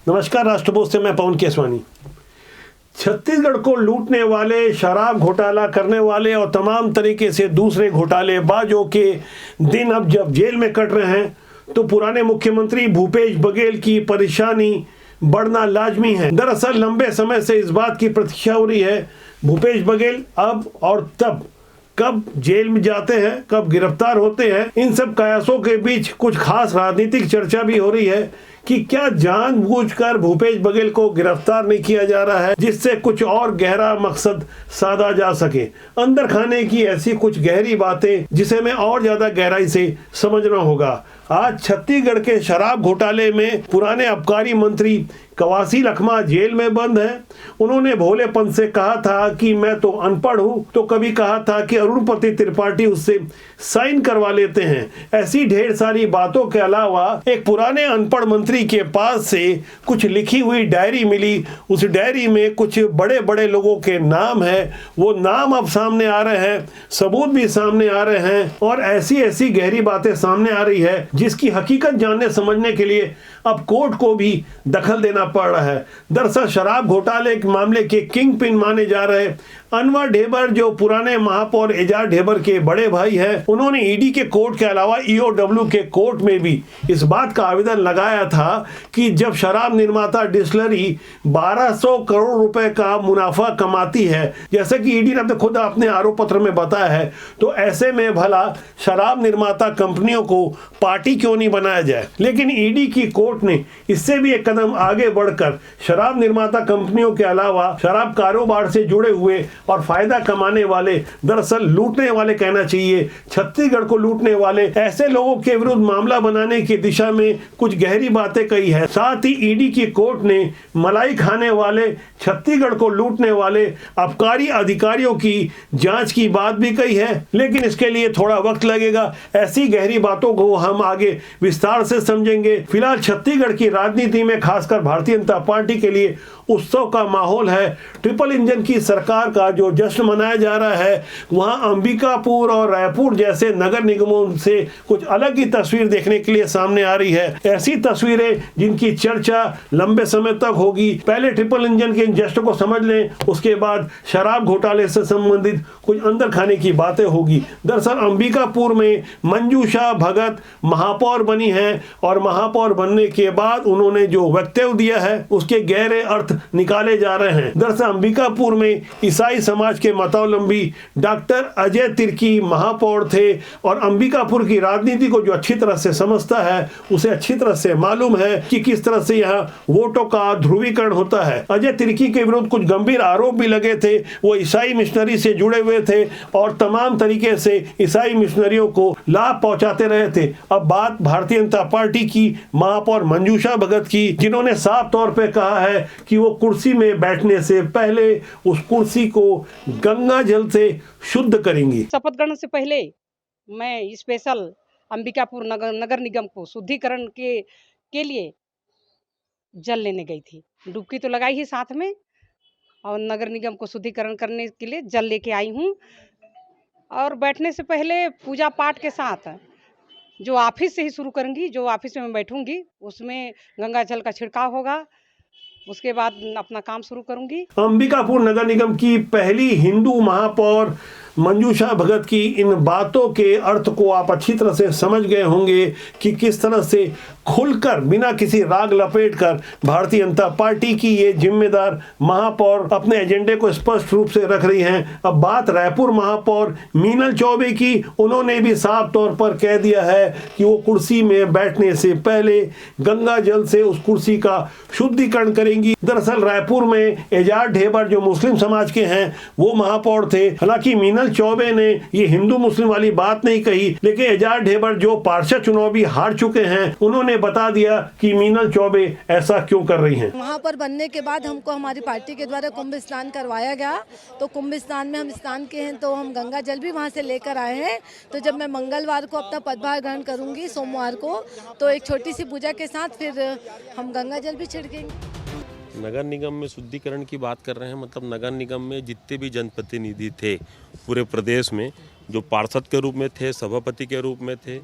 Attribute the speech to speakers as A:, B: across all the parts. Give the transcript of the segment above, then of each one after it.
A: नमस्कार, राष्ट्रभोज से मैं पवन केसवानी। छत्तीसगढ़ को लूटने वाले, शराब घोटाला करने वाले और तमाम तरीके से दूसरे घोटालेबाजों के दिन अब जब जेल में कट रहे हैं, तो पुराने मुख्यमंत्री भूपेश बघेल की परेशानी बढ़ना लाजमी है। दरअसल लंबे समय से इस बात की प्रतीक्षा हो रही है, भूपेश बघेल अब और तब कब जेल में जाते हैं, कब गिरफ्तार होते हैं। इन सब कयासों के बीच कुछ खास राजनीतिक चर्चा भी हो रही है कि क्या जानबूझकर भूपेश बघेल को गिरफ्तार नहीं किया जा रहा है, जिससे कुछ और गहरा मकसद साधा जा सके। अंदर खाने की ऐसी कुछ गहरी बातें जिसे मैं और ज्यादा गहराई से समझना होगा। आज छत्तीसगढ़ के शराब घोटाले में पुराने आबकारी मंत्री कवासी लखमा जेल में बंद हैं। उन्होंने भोलेपन से कहा था कि मैं तो अनपढ़ हूं, तो कभी कहा था कि अरुणपति त्रिपाठी उससे साइन करवा लेते हैं। ऐसी ढेर सारी बातों के अलावा एक पुराने अनपढ़ मंत्री के पास से कुछ लिखी हुई डायरी मिली। उस डायरी में कुछ बड़े बड़े लोगों के नाम है, वो नाम अब सामने आ रहे हैं, सबूत भी सामने आ रहे हैं और ऐसी ऐसी गहरी बातें सामने आ रही है जिसकी हकीकत जानने समझने के लिए अब कोर्ट को भी दखल देना पड़ रहा है। दरअसल शराब घोटाले के मामले के किंग पिन माने जा रहे अनवर ढेबर, जो पुराने महापौर एजाज ढेबर के बड़े भाई हैं, उन्होंने ईडी के कोर्ट के अलावा ईओडब्ल्यू के कोर्ट में भी इस बात का आवेदन लगाया था कि जब शराब निर्माता डिस्टिलरी 1200 करोड़ रुपए का मुनाफा कमाती है, जैसे कि ईडी ने खुद अपने आरोप पत्र में बताया है, तो ऐसे में भला शराब निर्माता कंपनियों को पार्टी क्यों नहीं बनाया जाए। लेकिन ईडी की कोर्ट ने इससे भी एक कदम आगे बढ़कर शराब निर्माता कंपनियों के अलावा शराब कारोबार से जुड़े हुए और फायदा कमाने वाले, दरअसल लूटने वाले कहना चाहिए, छत्तीसगढ़ को लूटने वाले ऐसे लोगों के विरुद्ध मामला बनाने की दिशा में कुछ गहरी बातें कही है। साथ ही ईडी की कोर्ट ने मलाई खाने वाले, छत्तीसगढ़ को लूटने वाले आबकारी अधिकारियों की जांच की बात भी कही है। लेकिन इसके लिए थोड़ा वक्त लगेगा। ऐसी गहरी बातों को हम आगे विस्तार से समझेंगे। फिलहाल छत्तीसगढ़ की राजनीति में खासकर भारतीय जनता पार्टी के लिए उत्सव का माहौल है। ट्रिपल इंजन की सरकार का जो जश्न मनाया जा रहा है, वहां अंबिकापुर और रायपुर जैसे नगर निगमों से कुछ अलग ही तस्वीर देखने के लिए सामने आ रही है। ऐसी तस्वीरें जिनकी चर्चा लंबे समय तक होगी। पहले ट्रिपल इंजन के जश्न को समझ लें, उसके बाद शराब घोटाले से संबंधित कुछ अंदर खाने की बातें होगी। दरअसल अंबिकापुर में मंजूषा भगत महापौर बनी है और महापौर बनने के बाद उन्होंने जो वक्तव्य दिया है उसके गहरे अर्थ निकाले जा रहे हैं। दरअसल अंबिकापुर में ईसाई समाज के मतावलंबी डॉक्टर अजय तिर्की महापौर थे और अंबिकापुर की राजनीति को जो अच्छी तरह से समझता है उसे अच्छी तरह से मालूम है कि किस तरह से यहाँ वोटों का ध्रुवीकरण होता है। अजय तिर्की के विरुद्ध कुछ गंभीर आरोप भी लगे थे। वो ईसाई मिशनरी से जुड़े हुए थे और तमाम तरीके से ईसाई मिशनरियों को लाभ पहुंचाते रहे थे। अब बात भारतीय जनता पार्टी की महापौर मंजूषा भगत की, जिन्होंने साफ तौर पे कहा है कि वो कुर्सी में बैठने से पहले उस कुर्सी को गंगा जल से शुद्ध करेंगी।
B: शपथ ग्रहण से पहले मैं स्पेशल अंबिकापुर नगर निगम को शुद्धिकरण के लिए जल लेने गई थी। डुबकी तो लगाई ही साथ में और नगर निगम को शुद्धिकरण करने के लिए जल लेके आई हूँ। और बैठने से पहले पूजा पाठ के साथ जो ऑफिस से ही शुरू करूँगी, जो ऑफिस में मैं बैठूंगी उसमें गंगा जल का छिड़काव होगा, उसके बाद अपना काम शुरू करूंगी।
A: अंबिकापुर नगर निगम की पहली हिंदू महापौर मंजूषा भगत की इन बातों के अर्थ को आप अच्छी तरह से समझ गए होंगे कि किस तरह से खुलकर बिना किसी राग लपेट कर भारतीय जनता पार्टी की ये जिम्मेदार महापौर अपने एजेंडे को स्पष्ट रूप से रख रही हैं। अब बात रायपुर महापौर मीनल चौबे की, उन्होंने भी साफ तौर पर कह दिया है कि वो कुर्सी में बैठने से पहले गंगा जल से उस कुर्सी का शुद्धिकरण करेंगी। दरअसल रायपुर में एजाज ढेबर जो मुस्लिम समाज के हैं वो महापौर थे। हालांकि मीनल चौबे ने ये हिंदू मुस्लिम वाली बात नहीं कही, लेकिन एजाज ढेबर जो पार्षद चुनाव भी हार चुके हैं, उन्होंने बता दिया कि मीनल चौबे ऐसा क्यों कर रही हैं।
C: वहाँ पर बनने के बाद हमको हमारी पार्टी के द्वारा कुंभ स्नान करवाया गया, तो कुंभ स्नान में हम स्नान किए हैं, तो हम गंगा जल भी वहाँ से लेकर आए हैं। तो जब मैं मंगलवार को अपना पदभार ग्रहण करूँगी, सोमवार को, तो एक छोटी सी पूजा के साथ फिर हम गंगा जल भी छिड़केंगे।
D: नगर निगम में शुद्धिकरण की बात कर रहे हैं, मतलब नगर निगम में जितने भी जनप्रतिनिधि थे पूरे प्रदेश में, जो पार्षद के रूप में थे, सभापति के रूप में थे,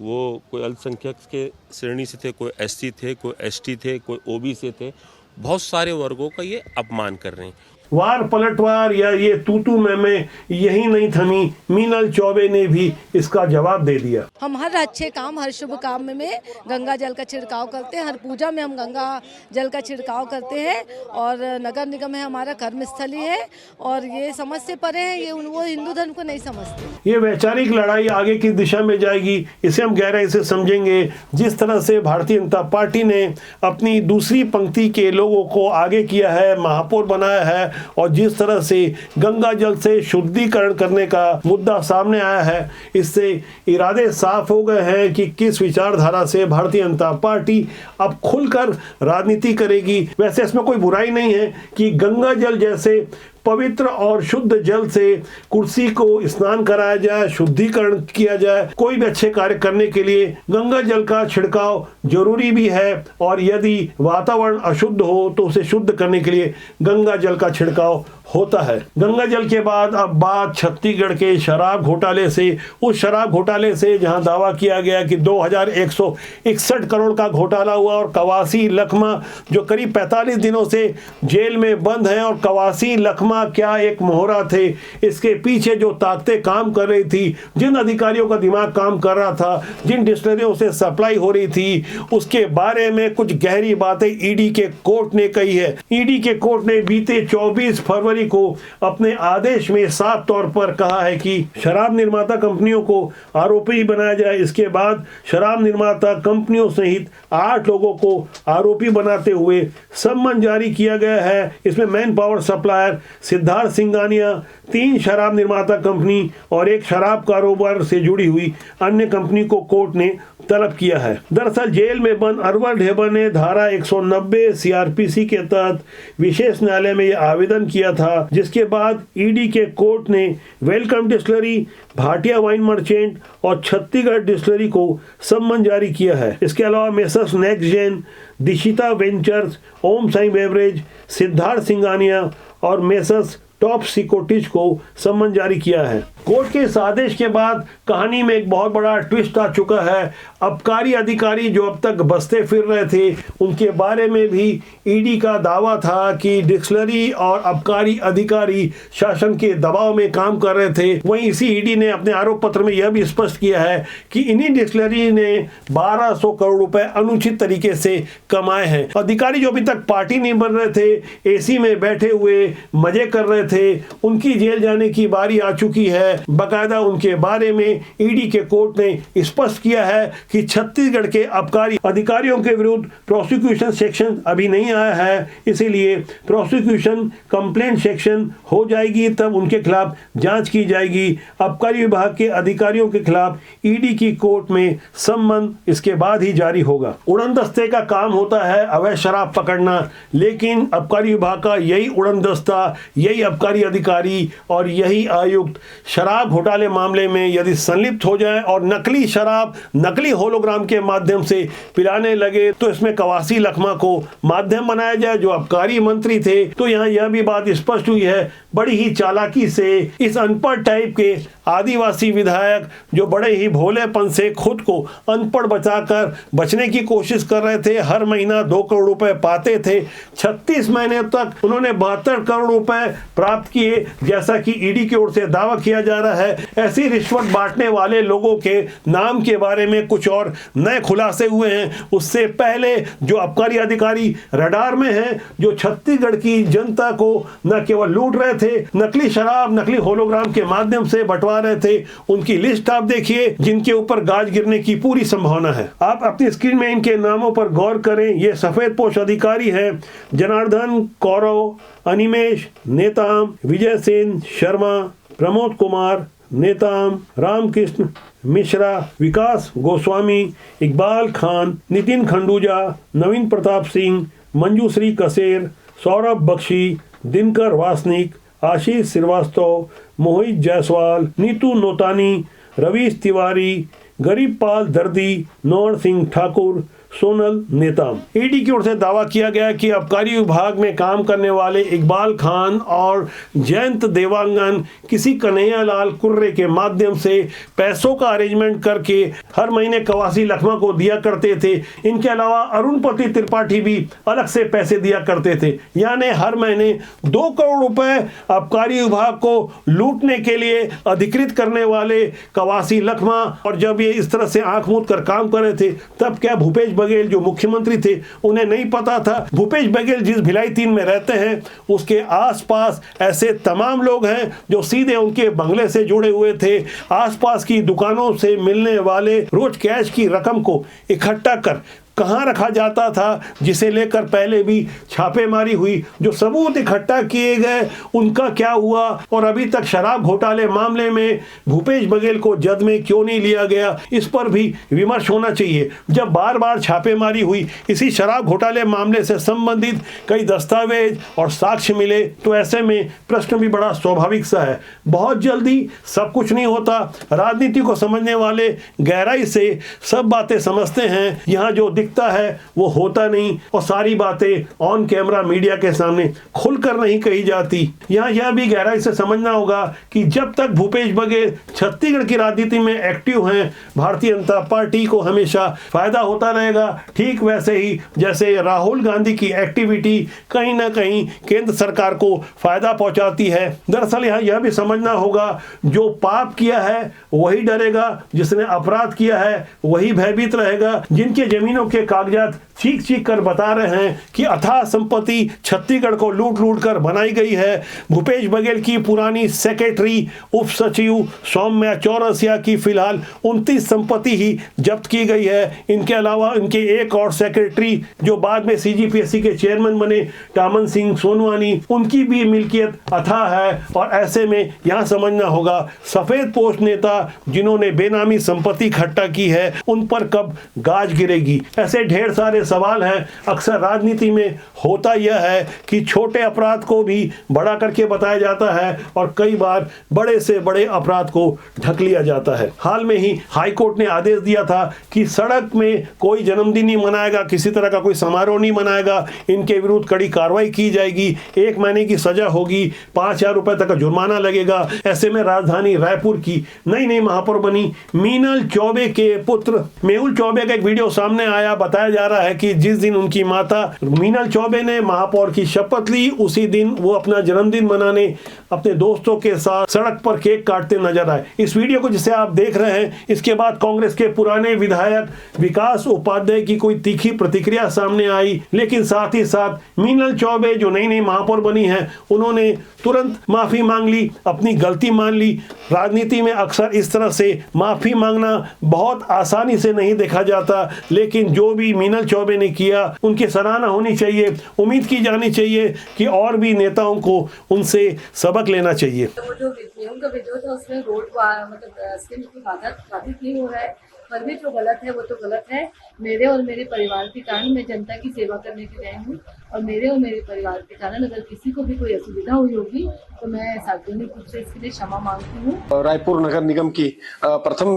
D: वो कोई अल्पसंख्यक के श्रेणी से थे, कोई एससी थे, कोई एसटी थे, कोई ओबी से थे, बहुत सारे वर्गों का ये अपमान कर रहे हैं।
A: वार पलटवार या ये तूतू में यही नहीं थमी, मीनल चौबे ने भी इसका जवाब दे दिया।
C: हम हर अच्छे काम, हर शुभ काम में गंगा जल का छिड़काव करते हैं, हर पूजा में हम गंगा जल का छिड़काव करते हैं और नगर निगम है हमारा कर्मस्थली है और ये समझ से परे है, ये वो हिंदू धर्म को नहीं समझते।
A: ये वैचारिक लड़ाई आगे की दिशा में जाएगी, इसे हम गहराई से समझेंगे। जिस तरह से भारतीय जनता पार्टी ने अपनी दूसरी पंक्ति के लोगों को आगे किया है, महापौर बनाया है और जिस तरह से गंगा जल से शुद्धिकरण करने का मुद्दा सामने आया है, इससे इरादे साफ हो गए हैं कि किस विचारधारा से भारतीय जनता पार्टी अब खुलकर राजनीति करेगी। वैसे इसमें कोई बुराई नहीं है कि गंगा जल जैसे पवित्र और शुद्ध जल से कुर्सी को स्नान कराया जाए, शुद्धिकरण किया जाए। कोई भी अच्छे कार्य करने के लिए गंगा जल का छिड़काव जरूरी भी है और यदि वातावरण अशुद्ध हो तो उसे शुद्ध करने के लिए गंगा जल का छिड़काव होता है। गंगा जल के बाद अब बात छत्तीसगढ़ के शराब घोटाले से, उस शराब घोटाले से जहां दावा किया गया कि 2161 करोड़ का घोटाला हुआ और कवासी लखमा जो करीब 45 दिनों से जेल में बंद है, और कवासी लखमा क्या एक मोहरा थे, इसके पीछे जो ताकतें काम कर रही थी, जिन अधिकारियों का दिमाग काम कर रहा था, जिन डिस्टिलरियों से सप्लाई हो रही थी, उसके बारे में कुछ गहरी बातें ईडी के कोर्ट ने कही है। ईडी के कोर्ट ने बीते 24 फरवरी को अपने आदेश में साफ तौर पर कहा है कि शराब निर्माता कंपनियों को आरोपी बनाया जाए। इसके बाद शराब निर्माता कंपनियों सहित 8 लोगों को आरोपी बनाते हुए सम्मन जारी किया गया है। इसमें man power supplier Siddharth Singhania, 3 शराब निर्माता कंपनी और एक शराब कारोबार से जुड़ी हुई अन्य कंपनी को कोर्ट ने तलब किया है। दरअसल जेल में बंद अरवर ढेबर ने धारा 190 सीआरपीसी के तहत विशेष न्यायालय में यह आवेदन किया था, जिसके बाद ईडी के कोर्ट ने welcome distillery, Bhatia wine merchant और छत्तीसगढ़ डिस्टिलरी को सम्मन जारी किया है। इसके अलावा messrs next gen, Dishita ventures, ओम साई बेवरेज, सिद्धार्थ सिंघानिया और मेसर्स टॉप सिकोटिज को सम्मन जारी किया है। कोर्ट के इस आदेश के बाद कहानी में एक बहुत बड़ा ट्विस्ट आ चुका है। आबकारी अधिकारी जो अब तक बसते फिर रहे थे, उनके बारे में भी ईडी का दावा था कि डिस्टिलरी और आबकारी अधिकारी शासन के दबाव में काम कर रहे थे। वहीं इसी ईडी ने अपने आरोप पत्र में यह भी स्पष्ट किया है कि इन्हीं डिस्टिलरी ने 1200 करोड़ रुपए अनुचित तरीके से कमाए हैं। अधिकारी जो अभी तक पार्टी नहीं बन रहे थे, एसी में बैठे हुए मजे कर रहे थे, उनकी जेल जाने की बारी आ चुकी है। बकायदा उनके बारे में ईडी के कोर्ट ने स्पष्ट किया है कि छत्तीसगढ़ के आबकारी अधिकारियों के विरुद्ध प्रोसिक्यूशन सेक्शन अभी नहीं आया है, इसीलिए प्रोसिक्यूशन कंप्लेंट सेक्शन हो जाएगी, तब उनके खिलाफ जांच की जाएगी। आबकारी विभाग के अधिकारियों के खिलाफ ईडी की कोर्ट में सम्मन इसके बाद ही जारी होगा। उड़न दस्ते का काम होता है अवैध शराब पकड़ना, लेकिन आबकारी विभाग का यही उड़न दस्ता, यही आबकारी अधिकारी और यही आयुक्त शराब घोटाले मामले में यदि संलिप्त हो जाए और नकली शराब, नकली होलोग्राम के माध्यम से पिलाने लगे, तो इसमें कवासी लखमा को माध्यम बनाया जाए जो आबकारी मंत्री थे। तो यहाँ यह भी बात स्पष्ट हुई है, बड़ी ही चालाकी से इस अनपढ़ टाइप के आदिवासी विधायक जो बड़े ही भोलेपन से खुद को अनपढ़ बचाकर बचने की कोशिश कर रहे थे, हर महीना 2 करोड़ रुपए पाते थे। 36 महीने तक उन्होंने 72 करोड़ रुपए प्राप्त किए, जैसा कि ईडी की ओर से दावा किया जा रहा है। ऐसी रिश्वत बांटने वाले लोगों के नाम के बारे में कुछ और नए खुलासे हुए हैं। उससे पहले जो आबकारी अधिकारी रडार में हैं, जो छत्तीसगढ़ की जनता को न केवल लूट रहे थे, नकली शराब, नकली होलोग्राम के माध्यम से बंटवा रहे थे, उनकी लिस्ट आप देखिए, जिनके ऊपर गाज गिरने की पूरी संभावना है। आप अपनी स्क्रीन में इनके नामों पर गौर करें। ये सफेद पोश अधिकारी हैं: जनार्दन कौरव, अनिमेश नेताम, विजय सेन शर्मा, प्रमोद कुमार नेताम, रामकृष्ण मिश्रा, विकास गोस्वामी, इकबाल खान, नितिन खंडूजा, नवीन प्रताप सिंह, मंजूश्री कसेर, सौरभ बख्शी, दिनकर वासनिक, आशीष श्रीवास्तव, मोहित जायसवाल, नीतू नोतानी, रवीश तिवारी, गरीब पाल दर्दी, नौर सिंह ठाकुर, सोनल नेताम। ईडी की ओर से दावा किया गया कि आबकारी विभाग में काम करने वाले इकबाल खान और जयंत देवांगन किसी कन्हैयालाल कुर्रे के माध्यम से पैसों का अरेंजमेंट करके हर महीने कवासी लखमा को दिया करते थे। इनके अलावा अरुणपति त्रिपाठी भी अलग से पैसे दिया करते थे, यानी हर महीने 2 करोड़ रुपए आबकारी विभाग को लूटने के लिए अधिकृत करने वाले कवासी लखमा। और जब ये इस तरह से आंख मूंद कर काम कर रहे थे, तब क्या भूपेश बघेल जो मुख्यमंत्री थे उन्हें नहीं पता था? भूपेश बघेल जिस भिलाई 3 में रहते हैं उसके आसपास ऐसे तमाम लोग हैं जो सीधे उनके बंगले से जुड़े हुए थे। आसपास की दुकानों से मिलने वाले रोज कैश की रकम को इकट्ठा कर कहाँ रखा जाता था, जिसे लेकर पहले भी छापेमारी हुई। जो सबूत इकट्ठा किए गए उनका क्या हुआ, और अभी तक शराब घोटाले मामले में भूपेश बघेल को जद में क्यों नहीं लिया गया, इस पर भी विमर्श होना चाहिए। जब बार बार छापेमारी हुई इसी शराब घोटाले मामले से संबंधित कई दस्तावेज और साक्ष्य मिले, तो ऐसे में प्रश्न भी बड़ा स्वाभाविक सा है। बहुत जल्दी सब कुछ नहीं होता। राजनीति को समझने वाले गहराई से सब बातें समझते हैं। यहाँ जो दिखता है वो होता नहीं, और सारी बातें ऑन कैमरा मीडिया के सामने खुलकर नहीं कही जाती। यहाँ यह भी गहराई से समझना होगा कि जब तक भूपेश बघेल छत्तीसगढ़ की राजनीति में एक्टिव हैं, भारतीय जनता पार्टी को हमेशा फायदा होता रहेगा। ठीक वैसे ही जैसे राहुल गांधी की एक्टिविटी कहीं ना कहीं केंद्र सरकार को फायदा पहुंचाती है। दरअसल यहाँ यह भी समझना होगा, जो पाप किया है वही डरेगा, जिसने अपराध किया है वही भयभीत रहेगा। जिनके जमीनों के कागजात चीख चीख कर बता रहे हैं कि अथाह संपत्ति छत्तीसगढ़ को लूट लूट कर बनाई गई है। भूपेश बघेल की पुरानी सेक्रेटरी उप सचिव सौम्या चौरसिया की फिलहाल 29 संपत्ति ही जब्त की गई है। इनके अलावा इनके एक और सेक्रेटरी जो बाद में सीजीपीएससी के चेयरमैन बने, टामन सिंह सोनवानी, उनकी भी मिल्कियत अथाह है। और ऐसे में यहाँ समझना होगा, सफेद पोस्ट नेता जिन्होंने बेनामी संपत्ति इकट्ठा की है उन पर कब गाज गिरेगी। ऐसे ढेर सारे सवाल हैं। अक्सर राजनीति में होता यह है कि छोटे अपराध को भी बड़ा करके बताया जाता है और कई बार बड़े से बड़े अपराध को ढक लिया जाता है। हाल में ही हाईकोर्ट ने आदेश दिया था कि सड़क में कोई जन्मदिन नहीं मनाएगा, किसी तरह का कोई समारोह नहीं मनाएगा, इनके विरुद्ध कड़ी कार्रवाई की जाएगी, 1 महीने की सजा होगी, 5,000 रुपए तक का जुर्माना लगेगा। ऐसे में राजधानी रायपुर की नई महापौर बनी मीनल चौबे के पुत्र मेहुल चौबे का एक वीडियो सामने आया। बताया जा रहा है कि जिस दिन उनकी माता मीनल चौबे ने महापौर की शपथ ली, उसी दिन वो अपना जन्मदिन मनाने अपने दोस्तों के साथ सड़क पर केक काटते नजर आए। इस वीडियो को जिसे आप देख रहे हैं, इसके बाद कांग्रेस के पुराने विधायक विकास उपाध्याय की कोई तीखी प्रतिक्रिया सामने आई, लेकिन साथ ही साथ मीनल चौबे जो नई महापौर बनी है, उन्होंने तुरंत माफी मांग ली, अपनी गलती मान ली। राजनीति में अक्सर इस तरह से माफी मांगना बहुत आसानी से नहीं देखा जाता, लेकिन जो भी मीनल चौबे ने किया उनकी सराहना होनी चाहिए। उम्मीद की जानी चाहिए कि और भी नेताओं को उनसे सबक लेना चाहिए।
E: तो जो उनका वीडियो था उसमें रोड मतलब स्किन की बाधित नहीं हो रहा है, पर भी जो गलत है वो तो गलत है। मेरे और मेरे परिवार के कारण मैं जनता की सेवा करने के लिए आई हूँ, और मेरे और मेरे परिवार के कारण अगर किसी को भी कोई असुविधा हुई होगी तो मैं सार्वजनिक रूप से इसके लिए क्षमा मांगती हूँ।
F: रायपुर नगर निगम की प्रथम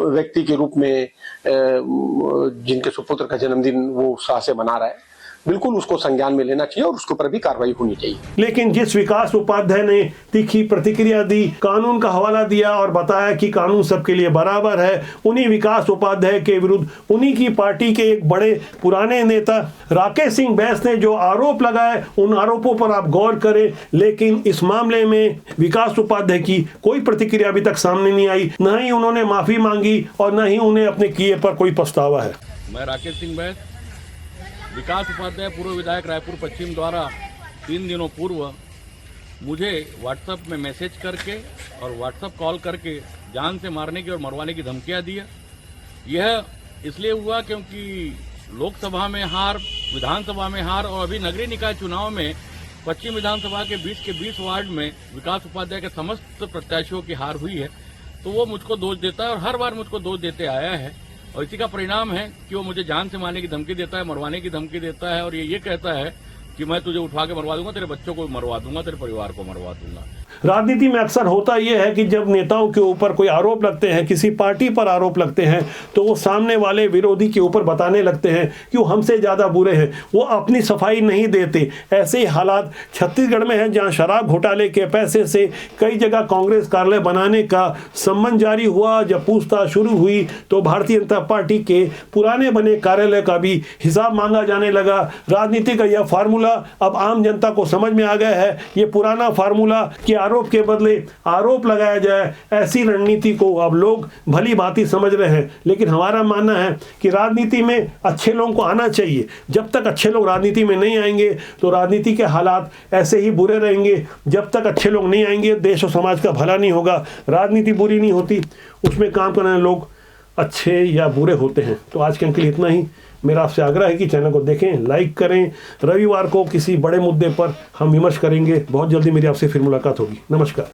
F: व्यक्ति के रूप में जिनके सुपुत्र का जन्मदिन वो उत्साह से मना रहा है, बिल्कुल उसको संज्ञान में लेना चाहिए और उसके ऊपर भी कार्रवाई होनी चाहिए।
A: लेकिन जिस विकास उपाध्याय ने तीखी प्रतिक्रिया दी, कानून का हवाला दिया और बताया कि कानून सबके लिए बराबर है, उन्हीं विकास उपाध्याय के विरुद्ध उन्हीं की पार्टी के एक बड़े पुराने नेता राकेश सिंह बैस ने जो आरोप लगाए, उन आरोपों पर आप गौर करें। लेकिन इस मामले में विकास उपाध्याय की कोई प्रतिक्रिया अभी तक सामने नहीं आई, न ही उन्होंने माफी मांगी और न ही उन्हें अपने किए पर कोई पछतावा है।
G: मैं राकेश सिंह बैस, विकास उपाध्याय पूर्व विधायक रायपुर पश्चिम द्वारा 3 दिनों पूर्व मुझे व्हाट्सएप में मैसेज करके और व्हाट्सएप कॉल करके जान से मारने की और मरवाने की धमकियां दी। यह इसलिए हुआ क्योंकि लोकसभा में हार, विधानसभा में हार और अभी नगरीय निकाय चुनाव में पश्चिम विधानसभा के 20 के 20 वार्ड में विकास उपाध्याय के समस्त प्रत्याशियों की हार हुई है। तो वो मुझको दोष देता है और हर बार मुझको दोष देते आया है, और इसी का परिणाम है कि वो मुझे जान से मारने की धमकी देता है, मरवाने की धमकी देता है, और ये कहता है कि मैं तुझे उठवा के मरवा दूंगा, तेरे बच्चों को मरवा दूंगा, तेरे परिवार को मरवा दूंगा।
A: राजनीति में अक्सर होता यह है कि जब नेताओं के ऊपर कोई आरोप लगते हैं, किसी पार्टी पर आरोप लगते हैं, तो वो सामने वाले विरोधी के ऊपर बताने लगते हैं कि वो हमसे ज़्यादा बुरे हैं, वो अपनी सफाई नहीं देते। ऐसे ही हालात छत्तीसगढ़ में हैं, जहां शराब घोटाले के पैसे से कई जगह कांग्रेस कार्यालय बनाने का सम्मन जारी हुआ। जब पूछताछ शुरू हुई तो भारतीय जनता पार्टी के पुराने बने कार्यालय का भी हिसाब मांगा जाने लगा। राजनीति का यह फार्मूला अब आम जनता को समझ में आ गया है। ये पुराना फार्मूला कि आरोप के बदले आरोप लगाया जाए, ऐसी रणनीति को अब लोग भली भांति समझ रहे हैं। लेकिन हमारा मानना है कि राजनीति में अच्छे लोगों को आना चाहिए। जब तक अच्छे लोग राजनीति में नहीं आएंगे तो राजनीति के हालात ऐसे ही बुरे रहेंगे। जब तक अच्छे लोग नहीं आएंगे, देश और समाज का भला नहीं होगा। राजनीति बुरी नहीं होती, उसमें काम करने वाले लोग अच्छे या बुरे होते हैं। तो आज के अंक के लिए इतना ही। मेरा आपसे आग्रह है कि चैनल को देखें, लाइक करें। रविवार को किसी बड़े मुद्दे पर हम विमर्श करेंगे। बहुत जल्दी मेरी आपसे फिर मुलाकात होगी। नमस्कार।